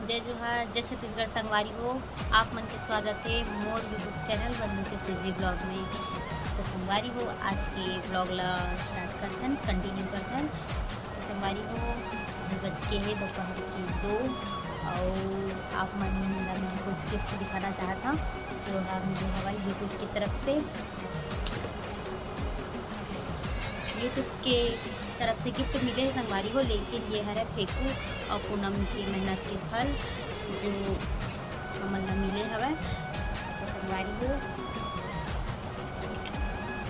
जय जोहार, जय छत्तीसगढ़ संगवारी हो। आप मन के स्वागत है मोर यूट्यूब चैनल बंधु के सीजी ब्लॉग में। तो संगवारी हो, आज के ब्लॉग ला स्टार्ट करथन, कंटिन्यू करथन। तो संगवारी हो, अभी बज के है दोपहर की 2 और आप मन ला मैं कुछ गिफ्ट दिखाना चाहता जो मिले हवाई यूट्यूब की तरफ से। यूट्यूब के तरफ से गिफ्ट मिले है संगवारी हो, लेकिन ये है फेकू और पूनम की मेहनत के फल जो हमन ला मिले हवे। तो संगवारी हो,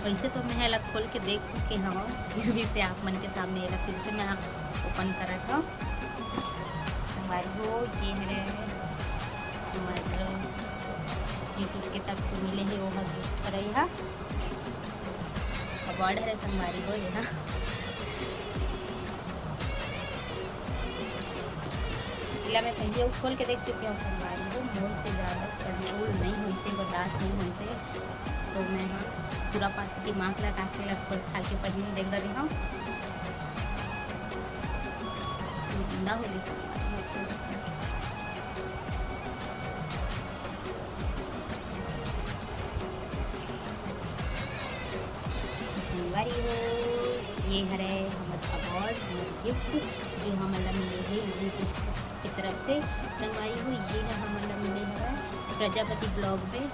वैसे तो मैं अलग खोल के देख चुके हूँ, फिर भी से आप मन के सामने ये फिर से मैं ओपन करा था। संगवारी हो, ये है हमारे यूट्यूब के तरफ से मिले है वो गिफ्ट कर रही है अवार्ड है संगवारी हो। यहाँ इला मैं पहले वो खोल के देख चुकी हूँ संगवारी हो। मोर से ज़्यादा कंट्रोल नहीं हुई से, बर्दाश्त नहीं हुई से, तो मैं पूरा पास दिमाग लगा के खोल खा के पहले देख रही हूँ। जिंदा हो गई संगवारी हो, ये है हमारे अवार्ड, हमारे गिफ्ट जो हमारा मिले है यूट्यूब की तरफ से। संगवारी हो, ये है हमारा मिले है प्रजापति ब्लॉग में।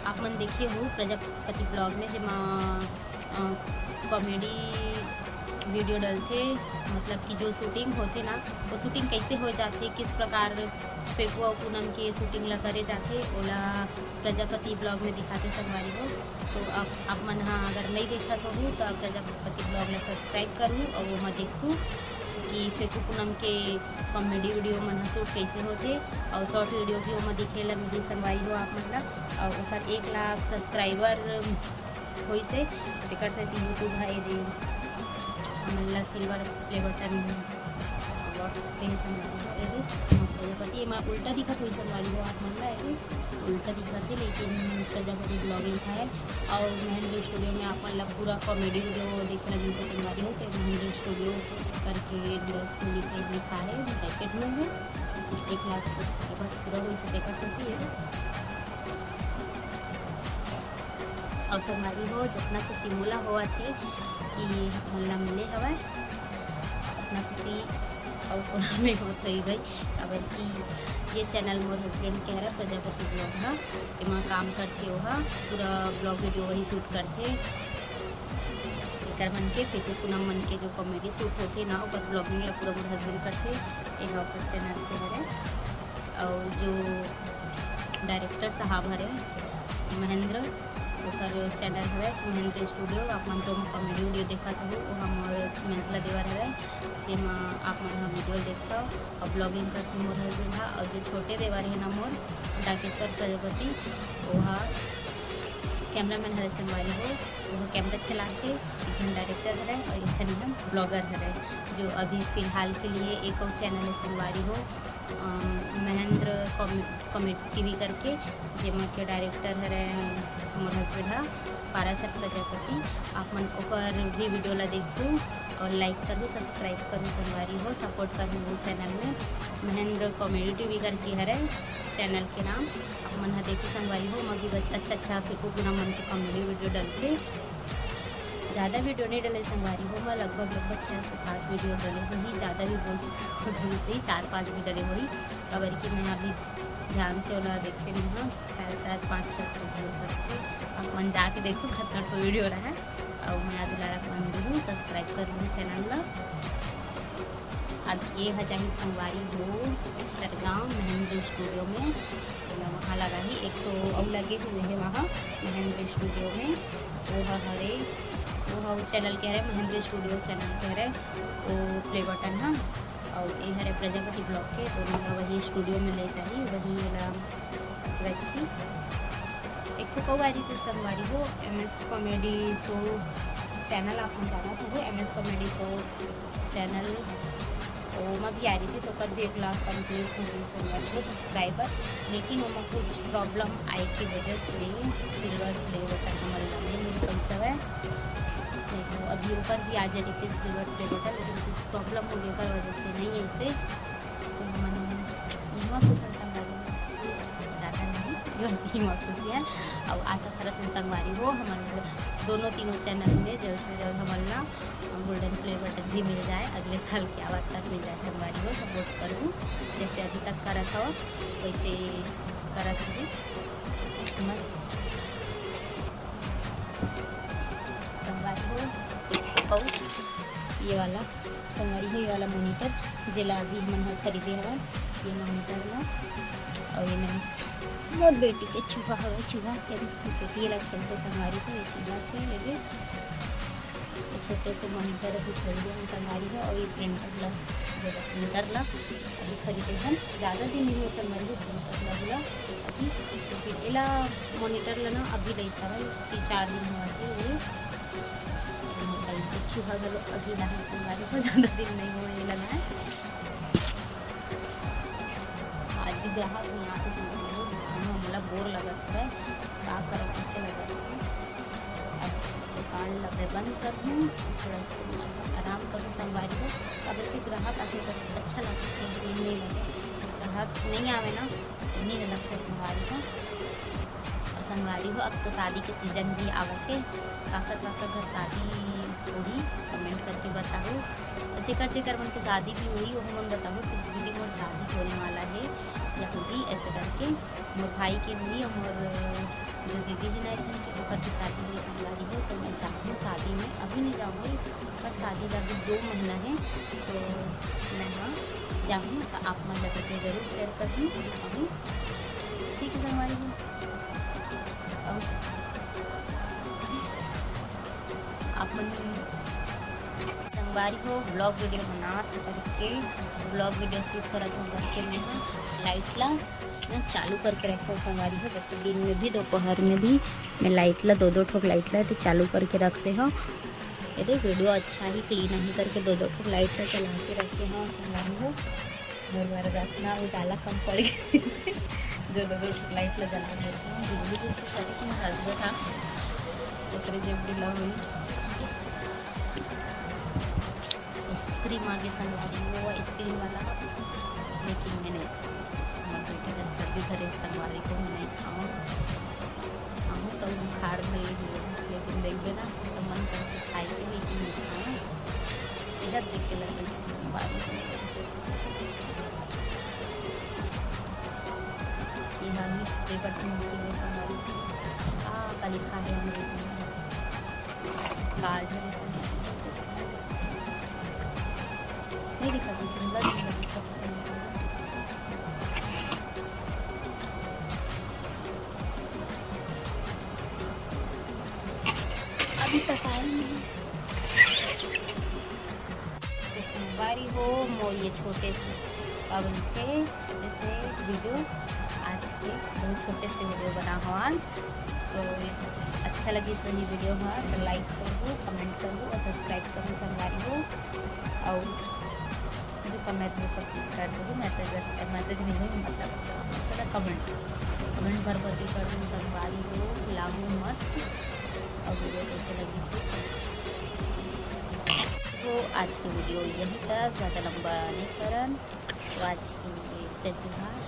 आप मन देखिए हो प्रजापति ब्लॉग में जमा कॉमेडी वीडियो डलते, मतलब कि जो शूटिंग होते ना वो शूटिंग कैसे हो जाते, किस प्रकार फेकू और पूनम के शूटिंग ला करे जाते, ओला प्रजापति ब्लॉग में दिखाते संगवारी हो। तो आप मन हाँ अगर नहीं देखा तो हूँ तो प्रजापति ब्लॉग ला सब्सक्राइब करूँ और वो मैं देखूँ कि फेकू पूनम के कॉमेडी वीडियो मन शूट कैसे होते और शॉर्ट वीडियो भी वो दिखे ला मिली संगवारी हो आप मन ला। और ऊपर 1 लाख सब्सक्राइबर हुई से तेकर से यूट्यूब है ये हमला सिल्वर प्ले बटन प्रजापति मैं उल्टा दिखत हुई संगवारी हो आप मन ला उल्टा दिखत है, लेकिन प्रजापति ब्लॉग लिखा है। और महेंद्र स्टूडियो में आप मन ला पूरा कॉमेडी वीडियो देखने मिलते संगवारी हो। तो महेंद्र स्टूडियो करके लिखा है पैकेट में है 1 लाख सब्सक्राइबर्स पूरा हुई से कर सकती है। और संगवारी हो, जितना खुशी मोला हुआ थे कि हमला मिले हवा अपना खुशी और पूरा में होत हो गई। अब कि ये चैनल मोर हस्बैंड के है प्रजापति ब्लॉग है, एमा काम करते हो पूरा ब्लॉग वीडियो वही शूट करते मन के फेकू पूनम मन के जो कॉमेडी शूट होते ना ऊपर ब्लॉगिंग ला पूरा मोर हस्बैंड करते एक चैनल के हरे। और जो डायरेक्टर साहब हरे महेंद्र ओकर चैनल है महेंद्र स्टूडियो, आप मन तो कॉमेडी वीडियो देखा था वो हमारे मंजला देवर है जेमा आप मन वीडियो देखता और ब्लॉगिंग करते मोर हस्बैंड है। और जो छोटे देवर है ना मोर डाकेश्वर प्रजापति वो कैमरामैन हरे संगवारी हो, वो कैमरा चलाते एक डायरेक्टर है और एक जन ब्लॉगर है जो अभी फ़िलहाल के लिए एक और चैनल है संगवारी हो महेंद्र कॉमेडी टीवी करके जेमा के डायरेक्टर है मोर हस्बैंड है पाराशर प्रजापति। आप मन ओकर भी वीडियो ला देखूँ और लाइक करूँ सब्सक्राइब करूँ संगवारी हो, सपोर्ट करूँ वो चैनल में महेंद्र कॉमेडी टीवी करके है चैनल के नाम। आप मन देखी संगवारी हो, मैं भी अच्छा फेकू पूनम मन के कॉमेडी वीडियो डलते, ज़्यादा वीडियो नहीं डले संगवारी हो, मैं लगभग 6 से 7 वीडियो डले हुई, ज़्यादा भी बोल से 4-5 भी डले हुई। खबर कि मैं अभी ध्यान से वाला देखते नहीं हूँ, शायद 5-6 वीडियो करते आप मन जाके देखो खतरा कोई वीडियो रहा है। और मैं आज लड़ा मन दूँ सब्सक्राइब कर लूँ चैनल ला। अब ये है चाहे संगवारी हो सरगाँव महेंद्र स्टूडियो में वहाँ लगा ही एक तो और लगे हुए हैं वहाँ महेंद्र स्टूडियो में वो हरे वो चैनल कह रहे महेंद्र स्टूडियो चैनल कह रहे वो प्ले बटन है। और ये हरे प्रजापति ब्लॉग के दोनों वही स्टूडियो में ले जाइए वही रखी। एक तो कौ थी संगवारी हो MS कॉमेडी शो चैनल आप जाना था MS कॉमेडी शो चैनल तो मैं भी आ रही थी सोकर भी 1 लाख कम्प्लीट हो गई संगवारी हो सब्सक्राइबर, लेकिन वो कुछ प्रॉब्लम आई की वजह से सिल्वर प्ले बटन हमारे नहीं मिल पैसा है। तो अभी ऊपर भी आ जा रही थी सिल्वर प्ले बटन, लेकिन कुछ प्रॉब्लम होने की वजह से नहीं ऐसे तो हम टीम ऑफिशियल। और आशा करत हूँ संगवारी हो हमारे दोनों तीनों चैनल में जल्द से जल्द हमारा गोल्डन प्ले बटन भी मिल जाए, अगले साल की आवाज़ तक मिल जाए। संगवारी हो सपोर्ट करूँ, जैसे अभी तक करत हो वैसे करत हो। संगवारी हो और ये वाला संगवारी हो, ये वाला मोनीटर जिला अभी हमन खरीदे हवा, ये मोनीटर ला। और ये मैंने मोर बेटी के चूहा हवे, चूहा के बेटी ला खेलते संगवारी हो ये चूहा से लेके छोटे से मोनीटर अभी खरीदे हम संगवारी हो। और ये प्रिंटर ला, जो प्रिंटर ला अभी खरीदे हम, ज़्यादा दिन नहीं हो संगवारी हो प्रिंटर ला अभी। तो फिर एला मोनीटर ला ना अभी ले सर 3-4 दिन हुआ थे। चूहा गलो अभी ना संगवारी हो, ज़्यादा दिन नहीं होने लगा है। आज ग्राहक नहीं आते संगवारी हो, मतलब बोर लगत है क्या करो कैसे लगे। अब दुकान लगे बंद कर दूँ, थोड़ा सा आराम करूँ संगवारी हो। अब एक ग्राहक आते तो अच्छा लगता है, नहीं लगे ग्राहक नहीं आवे ना नहीं लगता संगवारी हो। संगवारी हो अब तो शादी के सीजन भी आवते, काकर घर शादी होगी कमेंट करके बताओ। जेकर मन को शादी भी हुई वो मन बताओ कि दीदी मोर शादी होने वाला है या होगी, ऐसे करके मोर भाई की हुई और मोर जो दीदी है ना कि ओकर की शादी हुई संगवारी हो। तो मैं चाहूँ शादी में अभी नहीं जाऊँगी, पर शादी का अभी 2 महीना है तो मैं हाँ जाऊँ, तो आप मन लगे ज़रूर शेयर कर दूँ अभी, ठीक है संगवारी हो। आप मन संगवारी हो ब्लॉग वीडियो बना करके ब्लॉग वीडियो शूट करा था करके मैं लाइट ला चालू करके रखा हूँ संगवारी हो। जबकि दिन में भी दोपहर में भी मैं लाइट ला 2-2 ठोक लाइट ला तो चालू करके रखते हो। यदि वीडियो अच्छा ही क्लीन ही करके 2-2 ठोक लाइट ला चला के रखते हैं संगवारी हो। बार रखना उजाला कम पड़ गया जो 2-2 ठोक लाइट ला जला देते हैं। बिजली भी करके हस्बैंड था तो जब ढीला हुई आइसक्रीम आगे संगवारी हो, आइसक्रीम वाला। लेकिन मैंने हमारे बेटे का सर्दी धरे संगवारी को मैंने खाऊँ तो बुखार भले हुए, लेकिन देख देना तो मन करके खाई के लेकिन नहीं खाऊँ, सेहत देख के लगे संगवारी को। यहाँ भी पेपर संगवारी का लिखा है अंग्रेजी में कार्ड है नहीं दिखा अभी तक आई नहीं। संगवारी हो मोर ये छोटे से पवन के छोटे से वीडियो आज के बहुत छोटे से वीडियो बना हो आज। तो अच्छा लगी सही वीडियो हुआ तो लाइक करो, कमेंट करो और सब्सक्राइब करो संगवारी हो। और जो कमेंट में सब चीज़ कर दो, मैसेज नहीं हो मतलब कमेंट भर के कर दूँ संगवारी हो। लागू मस्त और वीडियो कैसे लगी तो आज की वीडियो यही तक, ज़्यादा लंबा नहीं करन। तो आज की जय जोहार।